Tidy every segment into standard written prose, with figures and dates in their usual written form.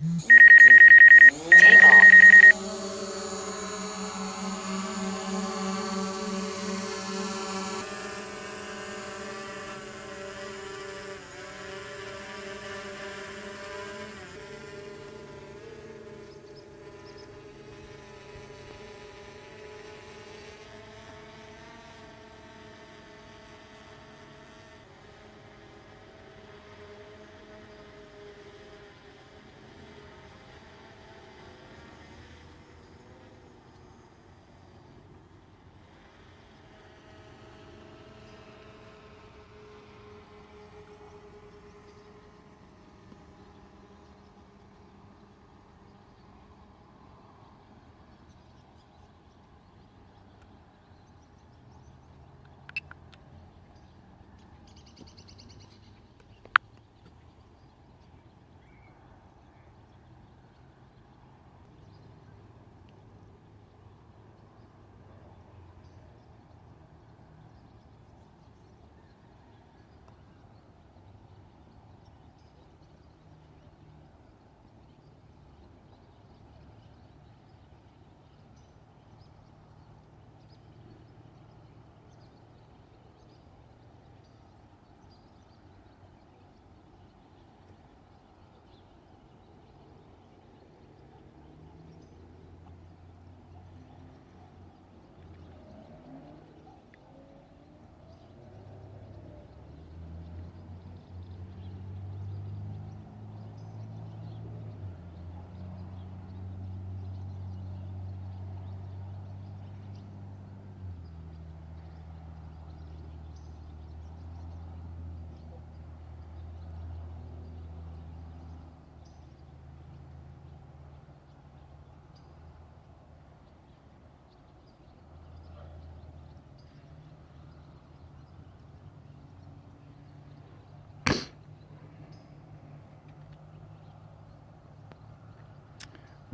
Take off.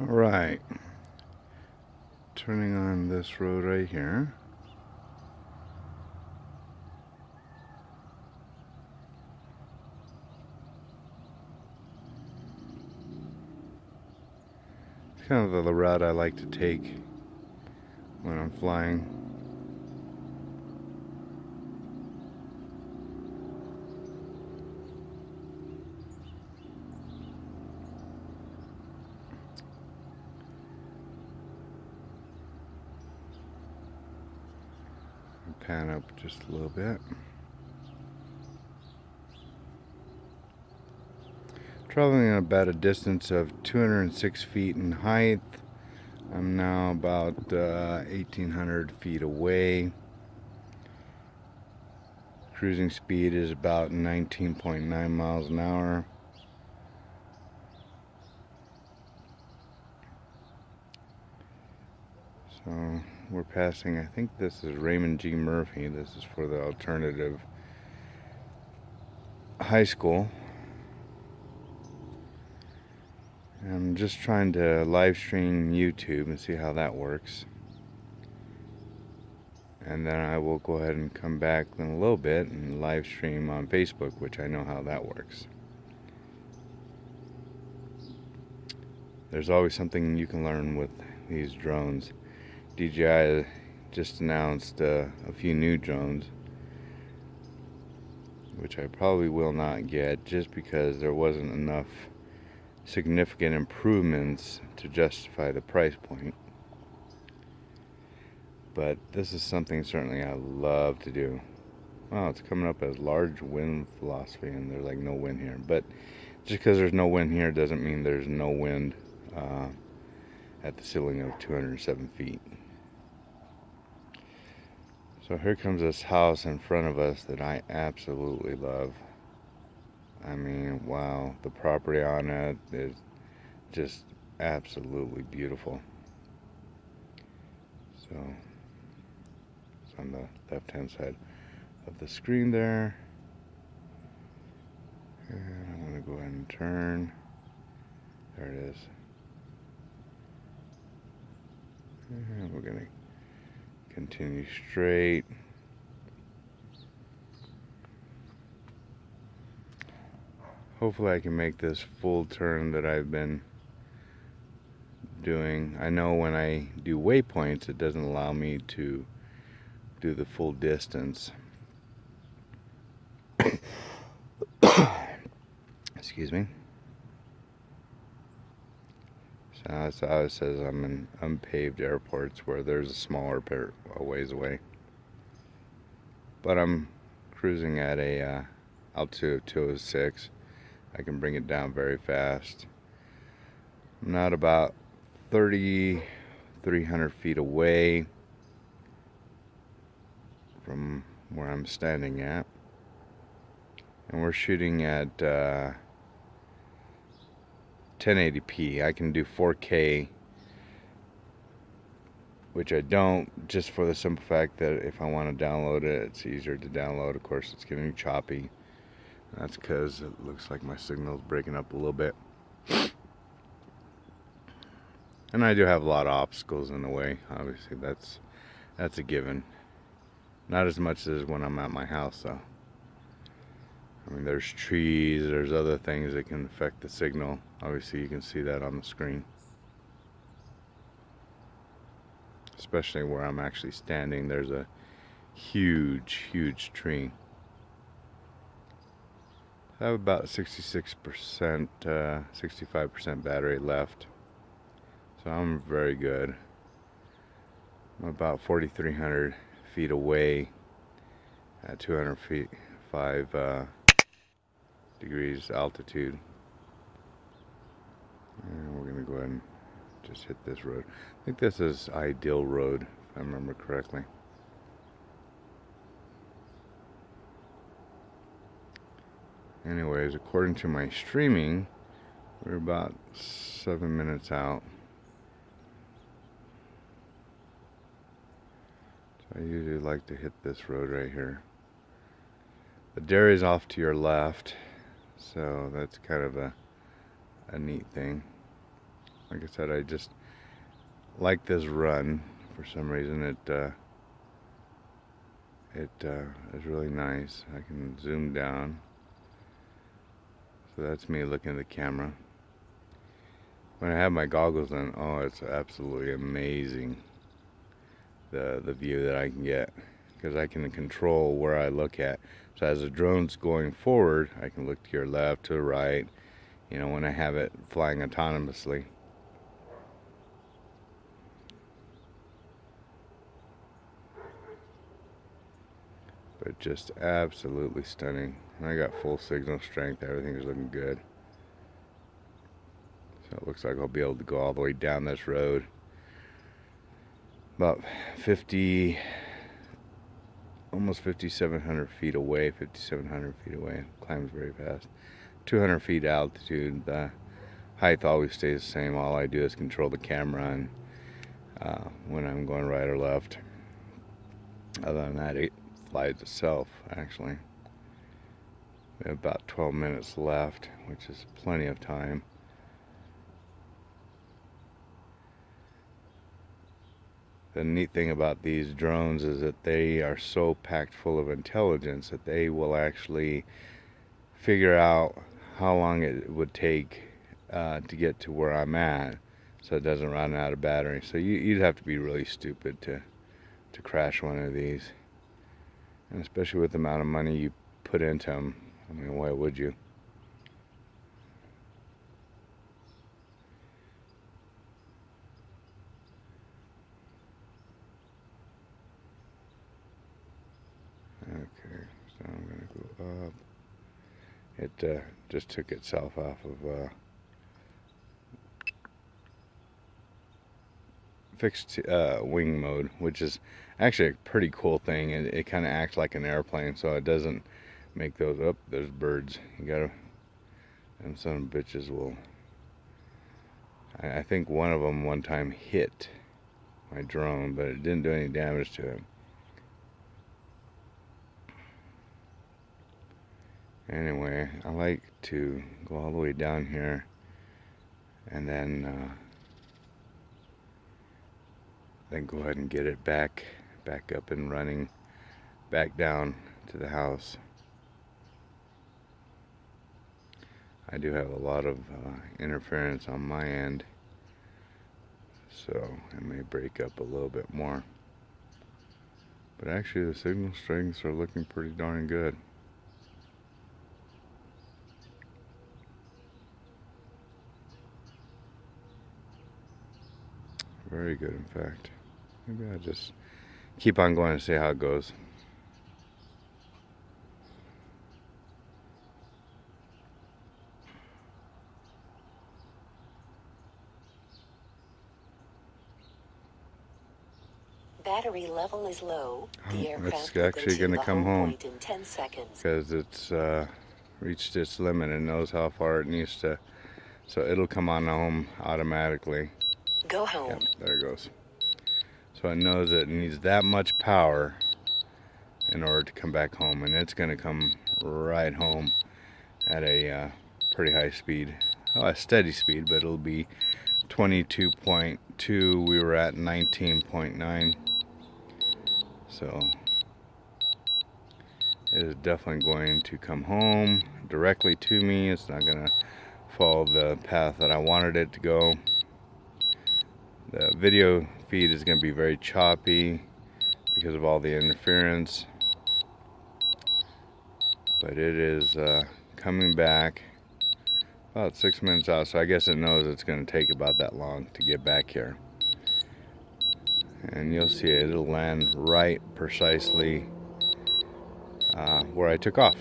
All right, turning on this road right here. It's kind of the route I like to take when I'm flying. Pan up just a little bit. Traveling at about a distance of 206 feet in height. I'm now about 1,800 feet away. Cruising speed is about 19.9 miles an hour. So we're passing, I think this is Raymond G. Murphy. This is for the alternative high school. I'm just trying to live stream YouTube and see how that works. And then I will go ahead and come back in a little bit and live stream on Facebook, which I know how that works. There's always something you can learn with these drones. DJI just announced a few new drones, which I probably will not get just because there wasn't enough significant improvements to justify the price point. But this is something certainly I love to do. Wow, it's coming up as large wind velocity, and there's like no wind here. But just because there's no wind here doesn't mean there's no wind at the ceiling of 207 feet. So here comes this house in front of us that I absolutely love. I mean, wow, the property on it is just absolutely beautiful. So it's on the left-hand side of the screen there. And I'm going to go ahead and turn. There it is. And we're going to continue straight. Hopefully I can make this full turn that I've been doing. I know when I do waypoints, it doesn't allow me to do the full distance. Excuse me. So it says I'm in unpaved airports where there's a smaller a ways away. But I'm cruising at a altitude of 206. I can bring it down very fast. I'm not about 3,300 feet away from where I'm standing at. And we're shooting at 1080p. I can do 4K, which I don't, just for the simple fact that if I want to download it, it's easier to download. Of course, it's getting choppy. That's because it looks like my signal's breaking up a little bit. And I do have a lot of obstacles in the way. Obviously, that's a given. Not as much as when I'm at my house, though. I mean, there's trees, there's other things that can affect the signal. Obviously, you can see that on the screen. Especially where I'm actually standing, there's a huge, huge tree. I have about 66%, 65% battery left. So I'm very good. I'm about 4,300 feet away at 205 degrees altitude. And we're going to go ahead and just hit this road. I think this is Ideal Road, if I remember correctly. Anyways, according to my streaming, we're about 7 minutes out. So I usually like to hit this road right here. The dairy's off to your left, so that's kind of a neat thing. Like I said, I just like this run for some reason. It is really nice. I can zoom down. So that's me looking at the camera. When I have my goggles on, oh, it's absolutely amazing, the view that I can get, because I can control where I look at. So as the drone's going forward, I can look to your left, to the right, you know, when I have it flying autonomously. But just absolutely stunning. I got full signal strength, everything's looking good. So it looks like I'll be able to go all the way down this road. About 50, almost 5,700 feet away, 5,700 feet away. Climbs very fast. 200 feet altitude. The height always stays the same. All I do is control the camera and when I'm going right or left. Other than that, it flies itself, actually. We have about 12 minutes left, which is plenty of time. The neat thing about these drones is that they are so packed full of intelligence that they will actually figure out how long it would take to get to where I'm at, so it doesn't run out of battery. So you'd have to be really stupid to crash one of these, and especially with the amount of money you put into them. I mean, why would you? Okay, so I'm going to go up. It just took itself off of fixed wing mode, which is actually a pretty cool thing. It kind of acts like an airplane, so it doesn't make those up. There's birds. You gotta, and some bitches will. I think one of them one time hit my drone, but it didn't do any damage to it. Anyway, I like to go all the way down here and then go ahead and get it back up and running back down to the house. I do have a lot of interference on my end, so it may break up a little bit more. But actually the signal strengths are looking pretty darn good. Very good, in fact. Maybe I'll just keep on going and see how it goes. Battery level is low. The aircraft It's actually going to come home in 10 seconds. because it's reached its limit and knows how far it needs to. So it'll come on home automatically. Go home. Yep, there it goes. So it knows that it needs that much power in order to come back home, and it's going to come right home at a pretty high speed. Well, a steady speed, but it'll be 22.2. We were at 19.9. So it is definitely going to come home directly to me. It's not going to follow the path that I wanted it to go. The video feed is going to be very choppy because of all the interference, but it is coming back about 6 minutes out, so I guess it knows it's going to take about that long to get back here. And you'll see it'll land right precisely where I took off.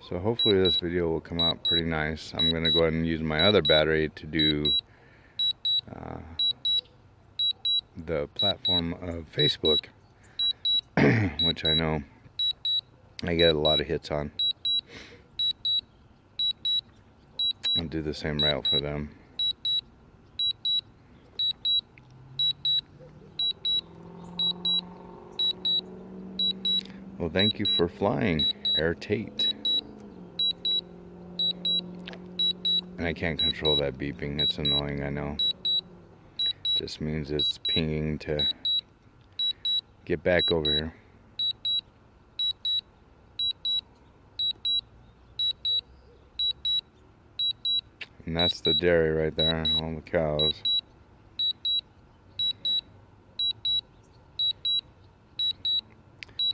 So hopefully this video will come out pretty nice. I'm going to go ahead and use my other battery to do the platform of Facebook, which I know I get a lot of hits on. I'll do the same route for them. Well, thank you for flying, Air Tate. And I can't control that beeping. It's annoying, I know. Just means it's pinging to get back over here. And that's the dairy right there, all the cows.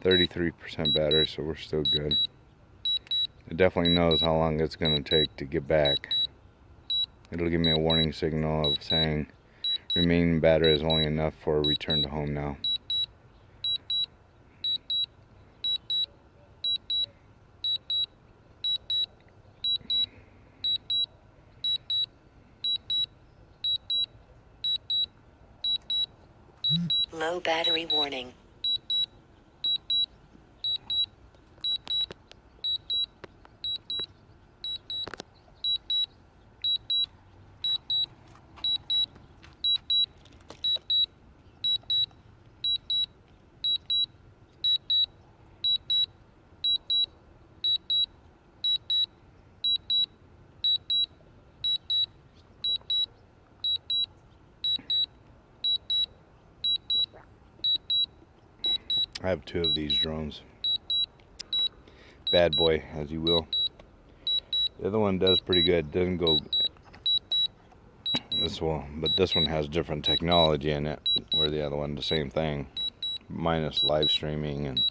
%33 battery, so we're still good. It definitely knows how long it's going to take to get back. It'll give me a warning signal of saying remaining battery is only enough for a return to home now. Low battery warning. I have 2 of these drones. Bad boy, as you will. The other one does pretty good. Doesn't go this well, but this one has different technology in it, where the other one the same thing, minus live streaming, and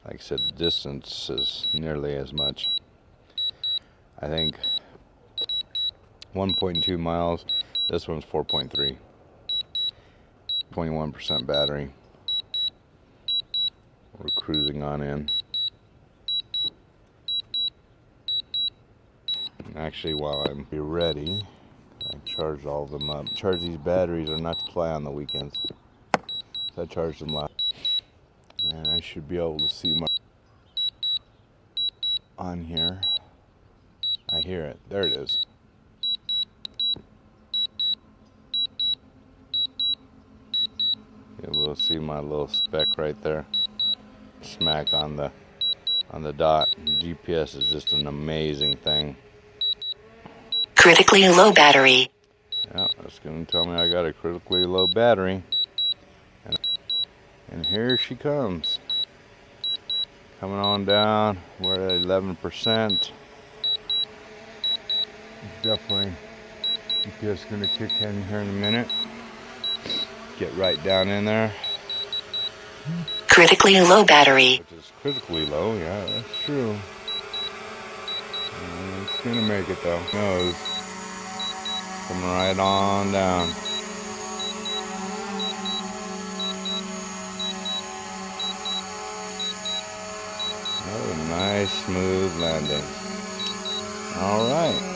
like I said, the distance is nearly as much. I think 1.2 miles. This one's 4.3. 21% battery. We're cruising on in. And actually, while I'm ready, I charged all of them up. Charge these batteries are not to fly on the weekends. So I charged them last. And I should be able to see my on here. I hear it. There it is. You'll be able to see my little speck right there. Smack on the dot. GPS is just an amazing thing. Critically low battery. Yeah, that's going to tell me I got a critically low battery. And here she comes. Coming on down. We're at 11%. Definitely Just gonna kick in here in a minute. Get right down in there. Critically low battery. Which is critically low, yeah, that's true. It's gonna make it though. Nose. Come right on down. Oh, nice smooth landing. All right.